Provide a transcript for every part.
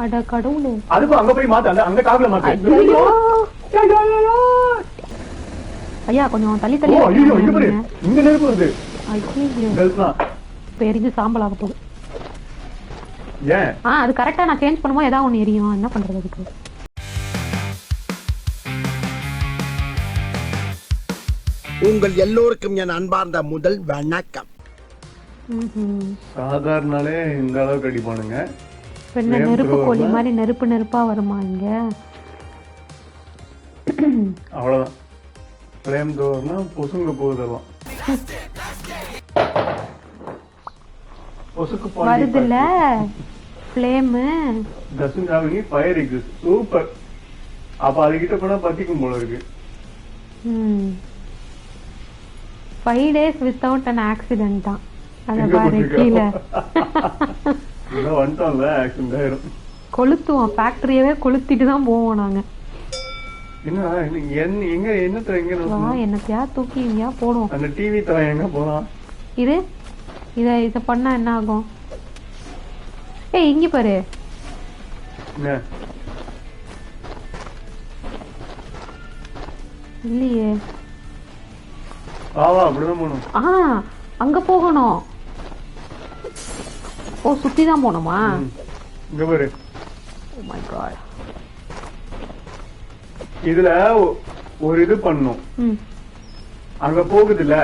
அட கடவுளே, அதுக்கும் அங்க போய் மாத்து, அந்த காக்குல மாத்து. ஐயோ ஐயா கொஞ்சம் தள்ளி தள்ளி. ஐயோ இங்க பாரு, இங்க நெருப்பு வருது. ஐயோ பெரிய சாம்பல் ஆக போகுது. ஏன் அது கரெக்டா நான் சேஞ்ச் பண்ணும்போது ஏதாவது ஒண்ணு எரியும். என்ன பண்றது அதுக்கு? உங்கள் எல்லோருக்கும் என் அன்பார்ந்த முதல் வணக்கம். சாதாரணாலே இந்த அளவுக்கு அடிப்பானுங்க. என்ன நெருப்பு கோழி மாதிரி நெருப்பு நெருப்பா வருமா இங்க? அவ்வளவுதான். ஃப்ளேம் த்ரோவர்னா பொசுங்க போகுதெல்லாம். பொசுக்கு வருதுல்ல flame. Doesn't have any fire exist. Super. அப்ப அது கிட்ட போனா பத்திக்கும் போல இருக்கு. 5 days without an accident தான். அத பாரு கீழ. இத வந்துட்டோம்ல, ஆக்சிடென்ட் ஆயிரும். கொளுத்துவோம், ஃபேக்டரியவே கொளுத்திட்டு தான் போவோம் நாங்க. என்ன எங்க என்ன தரங்க? வா என்னத்தையா தூக்கி இங்கயா போடுவோம். அந்த டிவி தர எங்க போலாம்? இத பண்ணா என்ன ஆகும்? ஏய் இங்க பாரு. என்ன இல்லையே. வா அப்படிதான் போகணும். அங்க போகணும். ஓ சுத்தி தான் போகணுமா? இங்க பாரு. Oh my god. இதுல ஒரு இது பண்ணும். அங்க போகுது இல்ல,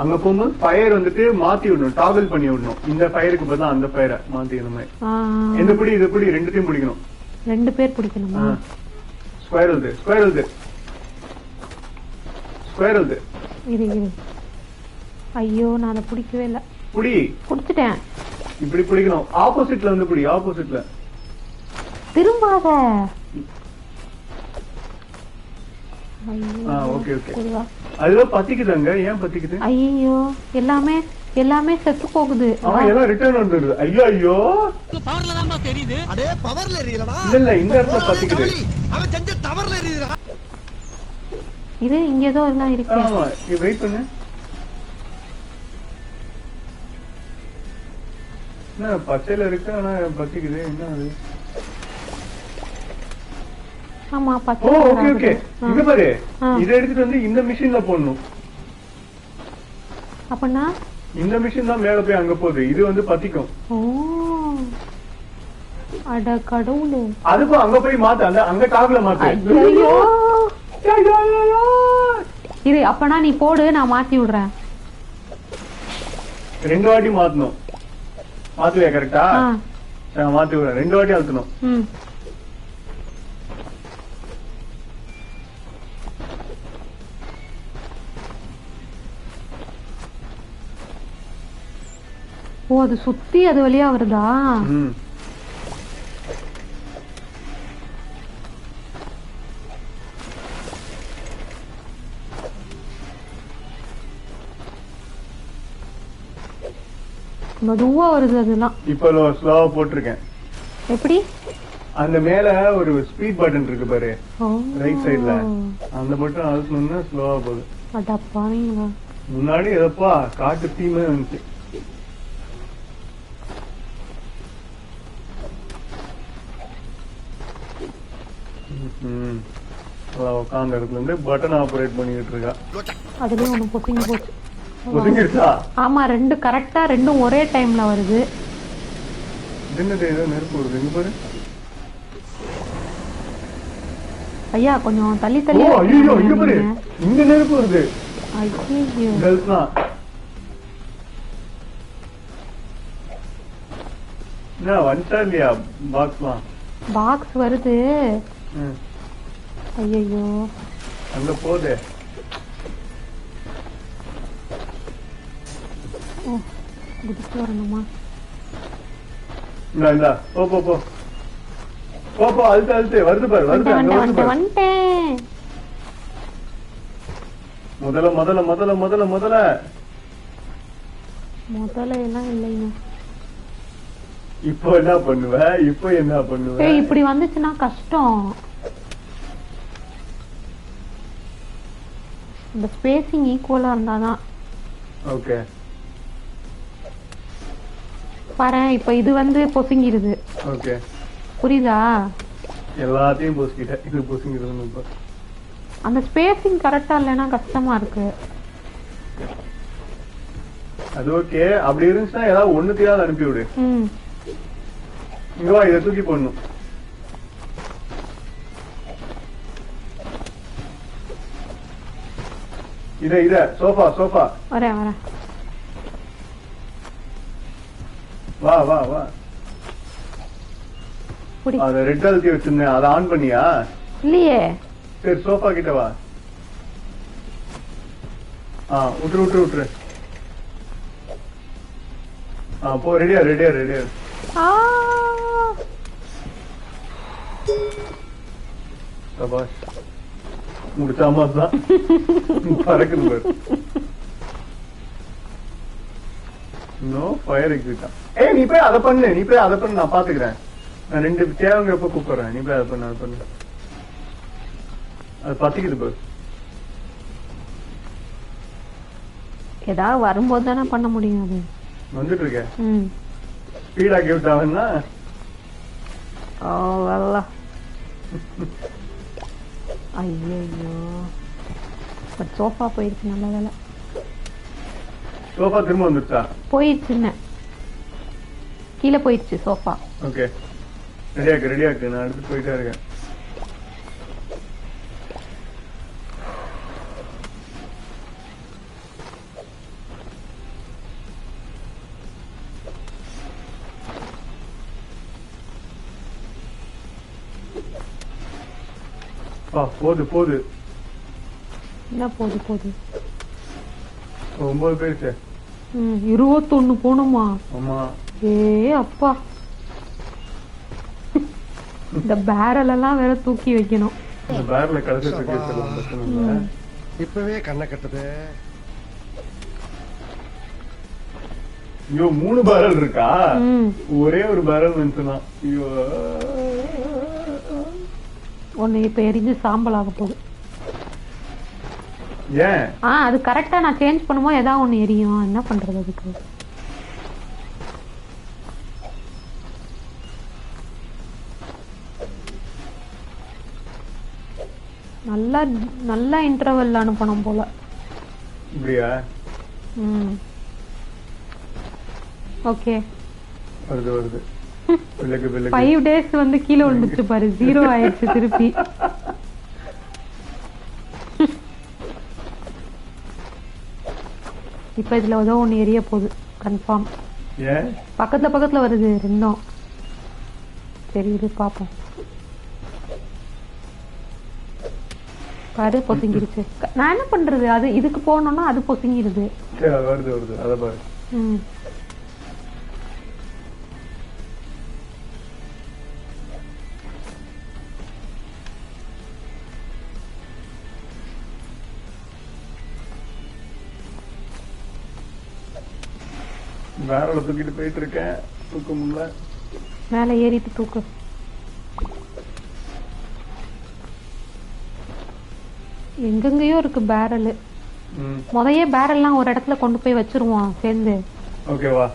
அங்க போகும்போது ஃபயர் வந்துட்டு மாத்தி விடணும், டாகல் பண்ணி விடணும். இந்த ஃபயருக்கு பதிலா அந்த ஃபயரை மாத்தி இந்த மாதிரி. எந்த பிடி இது பிடி ரெண்டுத்தையும் பிடிக்கணும். 2 பேர் பிடிக்கணுமா? ஸ்கொயர் இது ஸ்கொயர் இது ஸ்கொயர் இது. இரு ஐயோ நான் அதை பிடிக்கவே இல்ல. புடி பிடிச்சிட்டேன். இப்படி பிடிக்கணும். ஆப்போசிட்ல வந்து புடி. ஆப்போசிட்ல திரும்பாத. Okay okay. அதுல பத்திக்குதாங்க. ஏன் பத்திக்குது? ஐயோ எல்லாமே செத்து போகுது. எல்லாம் ரிட்டர்ன் வந்துருது. ஐயோ ஐயோ பவர்ல தான் தெரியுது. அடே பவர்ல எரியலடா. இல்ல இந்த இடத்துல பத்திக்குது. அவன் செஞ்ச டவர்ல எரியுதுடா. இது இங்க ஏதோ எல்லாம் இருக்கு. ஆமா நீ வெயிட் பண்ணு. என்ன பச்சையில இருக்கு ஆனா பத்திக்குது. என்ன அது? ஆமா பச்சை. Okay okay. இங்க பாரு, இத எடுத்துட்டு வந்து இந்த மிஷின்ல போடணும். அப்பனா இந்த மிஷின் தான் மேல போய் அங்க போகுது. இது வந்து பத்திக்கும். ஓ அட கடவுளே. அதுக்கும் அங்க போய் மாத்து, அங்க காக்குல மாத்து. ஐயோ இரு அப்பனா நீ போடு, நான் மாத்தி விடுறேன். 2 வாட்டி மாத்தணும். மாத்துவியா கரெக்டா? நான் மாத்தி விடுறேன். 2 வாட்டி அழுத்தணும். ஓ அது சுத்தி அது வழியா வருதா? மெதுவா வருது அதெல்லாம். இப்ப ஸ்லோவா போட்டிருக்கேன். எப்படி? அந்த மேல ஒரு ஸ்பீட் பட்டன் இருக்கு பாரு, ரைட் சைடுல. அந்த பட்டன் அழுத்தணும்னா ஸ்லோவா போகுது. அடப்பாவீங்களா. முன்னாடி எதப்பா காட்டு தீமே வந்துச்சு. உட்காந்த இடத்துல இருந்து பட்டன் ஆபரேட் பண்ணிட்டு இருக்கா. அதுலயும் ஒண்ணு பொசிங்க போச்சு. ஆமா 2 கரெக்டா 2 ஒரே டைம்ல வருது. ஏதோ நெருப்பு வருது. இங்க பாரு. ஐயா கொஞ்சம் தள்ளி தள்ளி. ஐயோ இங்க பாரு, இங்க நெருப்பு வருது. ஐயோ என்ன வந்துட்டா இல்லையா? பாக்ஸ் வருது. ஐயோ அங்க போதே. குதிச்சு வரணுமா? இல்ல போ போ போ போ போ. அழுத்து வருது பாரு. வந்துட்டேன். முதல்ல எல்லாம் இல்லைங்க. இப்போ என்ன பண்ணுவ? இப்படி வந்துச்சுன்னா கஷ்டம். இந்த ஸ்பேசிங் ஈக்குவலா இருந்தாதான். ஓகே பாரு இப்ப இது வந்து பொசுங்கிருது. ஓகே புரியுதா? எல்லாத்தையும் பொசுக்கிட்டேன். இது பொசுங்கிறது இப்ப அந்த ஸ்பேசிங் கரெக்டா இல்லைன்னா கஷ்டமா இருக்கு. அது ஓகே. அப்படி இருந்துச்சுன்னா ஏதாவது ஒண்ணுத்தையாவது அனுப்பி விடு. இங்க வா, இதை தூக்கி போடணும். இத சோஃபா சோஃபா. வரேன். வா வா வா. அத ரெட் அழுத்தி வச்சிருந்தேன், அதை ஆன் பண்ணியா? இல்லையே. சரி சோஃபா கிட்ட வா. விட்டுரு. போ. ரெடியா. சபாஷ், முடிச்சா தான் பறக்குது பாரு. No fire exit. நீ போய் அதை பண்ணு, நான் பாத்துக்கிறேன். நான் 2 தேவைங்கிறப்ப கூப்பிடுறேன். நீ போய் அதை பண்ணு. அது பத்திக்குது பாரு. ஏதாவது வரும்போது தானே பண்ண முடியும். அது வந்துட்டு இருக்க. ஸ்பீடா கேட்டாங்கன்னா ஐயோ, சோஃபா போயிடுச்சு. நல்ல வேலை. சோஃபா திரும்ப வந்துருச்சா? போயிடுச்சுன்னு கீழே போயிடுச்சு சோஃபா. ஓகே, ரெடியாக்கு. நான் எடுத்து போயிட்டே இருக்கேன். போது. என்ன போது? 9 பேருச்சு. 21 போகணுமா? ஆமா. அப்பா, இந்த பேரல் எல்லாம் வேற தூக்கி வைக்கணும். இந்த பேரல கடைசி இப்பவே கண்ணை கட்டுது. ஐயோ, 3 பேரல் இருக்கா? ஒரே ஒரு பேரல் நினைச்சுனா. ஐயோ, ஒண்ணு இப்ப எரிஞ்சு சாம்பல் ஆக போகுது. ஏன்? அது கரெக்டா நான் சேஞ்ச் பண்ணும்போது ஏதாவது ஒண்ணு எரியும். என்ன பண்றது அதுக்கு? நல்லா இன்டர்வெல் அனுப்பணும் போல. இப்படியா? ஓகே, வருது. 5 days வந்து கீழே விழுந்துச்சு பாரு. 0 ஆயிடுச்சு திருப்பி. இப்ப இதுல ஏதோ ஒண்ணு எரிய போகுது கன்ஃபார்ம். பக்கத்துல வருது ரெண்டும். சரி, இது பாப்போம். பாரு, பொசுங்கிருச்சு. நான் என்ன பண்றது? அது இதுக்கு போனோம்னா அது பொசுங்கிருது. வருது. அத பாரு. பேரல தூக்கிட்டு போயிட்டு இருக்கேன். தூக்க முடியல. மேல ஏறிட்டு தூக்கு. எங்கெங்கயோ இருக்கு பேரல். முதையே பேரல்லாம் ஒரு இடத்துல கொண்டு போய் வச்சிருவோம் சேர்ந்து. ஓகேவா?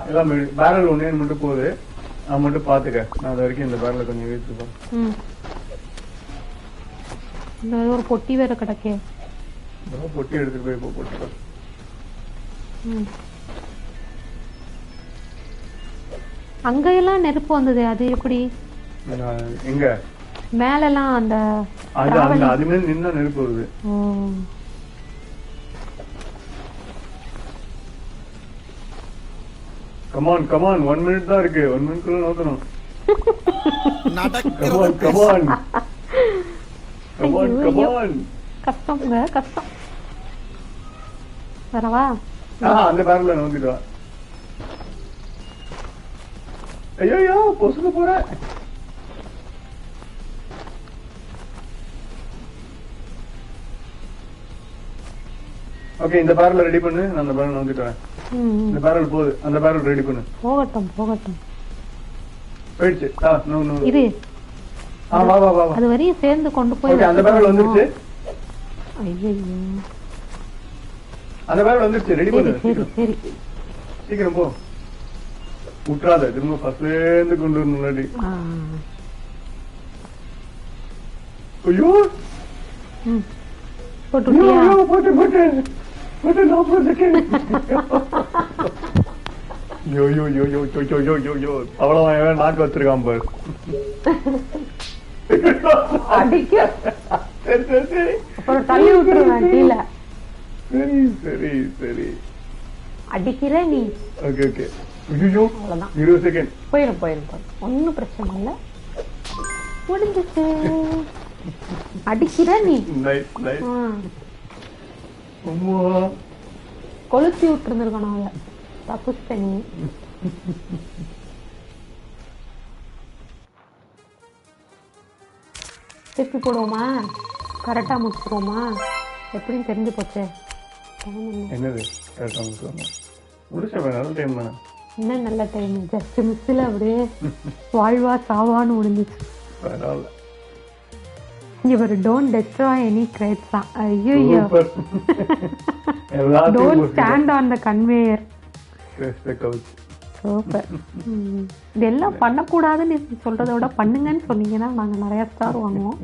எல்லாம் பேரல் ஒண்ணே மட்டும் போகுது. நான் மட்டும் பாத்துக்க. நான் அது வரைக்கும் இந்த பேரல கொஞ்சம் வீட்டுப்பேன். ஒரு பொட்டி வேற கிடக்கே. பொட்டி எடுத்துட்டு போய் போட்டுப்பேன். அங்கெல்லாம் நெருப்பு வந்தது. அது எப்படி? எங்க மேலலாம் அந்த அது மேல நின்னா நெருப்பு வருது. கமான் 1 minute தான் இருக்கு. 1 minute குள்ள நோக்கணும். கமான். கஷ்டம். வரவா? அந்த பேரல நோக்கிட்டு வா. ஐயோ, பொசுக்க போற. ஓகே, இந்த பேரல் ரெடி பண்ணு. நான் அந்த பேரல் நோக்கிட்டு வரேன். இந்த பேரல் போகுது. அந்த பேரல் ரெடி பண்ணு. போகட்டும். போயிடுச்சு. இரு. வா. அது வரையும் சேர்ந்து கொண்டு போய். ஓகே, அந்த பேரல் வந்துருச்சு. ஐயோ, அந்த பேரல் வந்துருச்சு. ரெடி பண்ணு. சரி. சீக்கிரம் போ. விட்டுறாத திரும்ப ஃபர்ஸ்ட்லேருந்து கொண்டு வரணும் முன்னாடி. ஐயோ போட்டுட்டியா? போட்டு 40 செகண்ட். அவ்வளவு நாக்கு வச்சிருக்கான் பாரு. அடிக்க சரி சரி சரி அப்புறம் தள்ளி விட்டுருவேன் கீழே. சரி சரி சரி அடிக்கிற நீ. Okay okay. ஐயோ அவ்வளவுதான். 20 செகண்ட். போயிடும் ஒன்னும் பிரச்சனை இல்ல. முடிஞ்சிச்சு. அடிக்கிற நீ. Nice nice. அம்மா கொளுத்தி விட்டுருந்துருக்கணும் அவளை. தப்புச்ச நீ. திருப்பி போடுவோமா? கரெக்டா முடிச்சிருவோமா? எப்படின்னு தெரிஞ்சு போச்சே. என்னது கரெக்டா முடிச்சிருவோமா? முடிச்ச நல்ல டைம் தானே. என்ன நல்ல டைம். ஜஸ்ட் மிஸ்ல அப்படியே வாழ்வா சாவான்னு முடிஞ்சிச்சு. பரவாயில்ல. இவர் டோன்ட் டெஸ்ட்ராய் எனி கிரேட்ஸ். ஐயோ don't stand on the conveyor. Super. இதெல்லாம் பண்ணக்கூடாதுன்னு சொல்றத விட பண்ணுங்கன்னு சொன்னீங்கன்னா நாங்க நிறைய ஸ்டார் வாங்குவோம்.